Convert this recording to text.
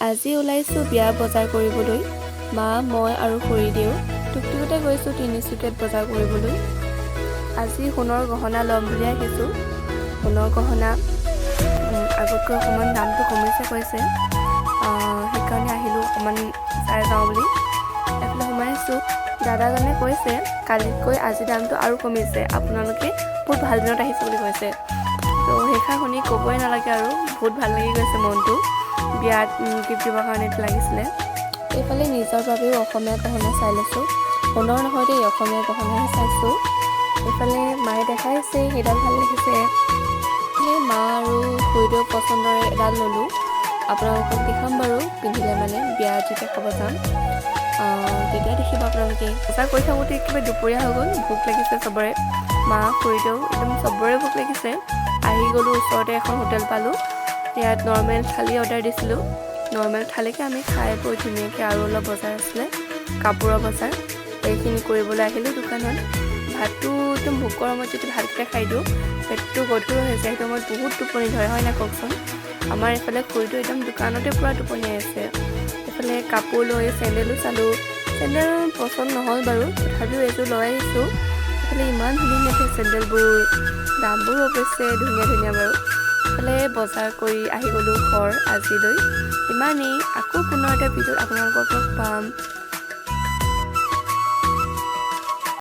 আজি ওলাইছোঁ বিয়াৰ বজাৰ কৰিবলৈ। মা, মই আৰু খুৰীদেউ টুকটুকতে গৈছোঁ তিনিচুকীয়াত বজাৰ কৰিবলৈ। আজি সোণৰ গহনা ল'ম বুলি আহিছোঁ। সোণৰ গহনা আগতকৈ অকণমান দামটো কমিছে কৈছে, সেইকাৰণে আহিলোঁ অকণমান চাই যাওঁ বুলি। এইফালে সোমাইছোঁ। দাদাজনে কৈছে কালিতকৈ আজি দামটো আৰু কমিছে, আপোনালোকে বহুত ভাল দিনত আহিছে বুলি কৈছে। তো সেইষাৰ শুনি ক'বই নালাগে আৰু বহুত ভাল লাগি গৈছে মনটো। বিয়াত গিফ্ট দিবৰ কাৰণে এইটো লাগিছিলে। এইফালে নিজৰ বাবেও অসমীয়া গহনা চাই লৈছোঁ। সোণৰ নহয় দেই, অসমীয়া গহনাহে চাইছোঁ। এইফালে মায়ে দেখাইছে সেইডাল ভাল লাগিছে। সেই মা আৰু খুৰীদেউ পচন্দৰে এডাল ল'লোঁ। আপোনালোকক দেখাম বাৰু পিন্ধিলে, মানে বিয়া যেতিয়া খাব যাম তেতিয়া দেখিব আপোনালোকে। বজাৰ কৰি থাকোঁতে একেবাৰে দুপৰীয়া হৈ গ'ল, ভোক লাগিছে চবৰে। মা খুৰীদেউ একদম চবৰে ভোক লাগিছে। আহি গ'লোঁ, ওচৰতে এখন হোটেল পালোঁ। ইয়াত নৰ্মেল থালি অৰ্ডাৰ দিছিলোঁ। নৰ্মেল থালিকে আমি খাই বৈ ধুনীয়াকৈ আৰু অলপ বজাৰ আছিলে, কাপোৰৰ বজাৰ, এইখিনি কৰিবলৈ আহিলোঁ দোকানত। ভাতটো একদম ভোকৰ সময়ত যদি ভাতকেইটা খাই দিওঁ পেটটো গধুৰ হৈ যায়। সেইটো সময়ত বহুত টোপনি ধৰে, হয় নাই কওকচোন। আমাৰ এইফালে খুৰীটো একদম দোকানতে পূৰা টোপনিয়াই আছে। এইফালে কাপোৰ লৈ চেণ্ডেলো চালোঁ। চেণ্ডেল পচন্দ নহ'ল বাৰু, তথাপিও এইযোৰ লৈ আহিছোঁ। এইফালে ইমান ধুনীয়া ধুনীয়া চেণ্ডেলবোৰ, দামবোৰো অৱশ্যে ধুনীয়া ধুনীয়া বাৰু। এইফালে বজাৰ কৰি আহি গ'লোঁ ঘৰ আজিলৈ। ইমানেই, আকৌ পুনৰ এটা ভিডিঅ'ত আপোনালোকক লগ পাম।